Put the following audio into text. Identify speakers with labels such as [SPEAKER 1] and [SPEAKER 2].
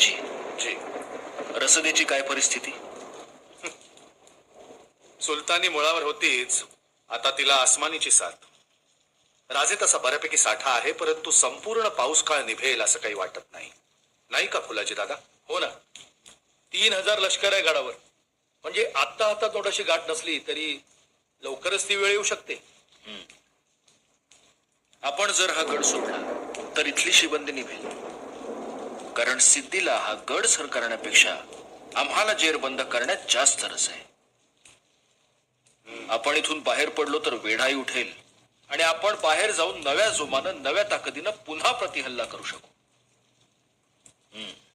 [SPEAKER 1] फुलाजी,
[SPEAKER 2] जी.
[SPEAKER 1] रसदेची काय परिस्थिती?
[SPEAKER 2] सुलतानी मुळावर होतीच, आता तिला आसमानीची साथ. राजे तसा बऱ्यापैकी साठा आहे, परंतु संपूर्ण पाऊस काळ निभेल असं काही वाटत नाही. नाही का फुलाजी दादा?
[SPEAKER 3] हो ना, 3000 लष्कर आहे गडावर. म्हणजे आता थोडीशी गाठ नसली तरी लवकरच ती वेळ येऊ शकते.
[SPEAKER 1] आपण जर हा गड सोडला तर इथली शिबंदी निभेल. कारण सिद्धीला हा गड सर करण्यापेक्षा आम्हाला जेरबंद करण्यात जास्त रस आहे. आपण इथून बाहेर पडलो तर वेढाई उठेल आणि आपण बाहेर जाऊन नव्या जोमानं नव्या ताकदीनं पुन्हा प्रतिहल्ला करू शकू.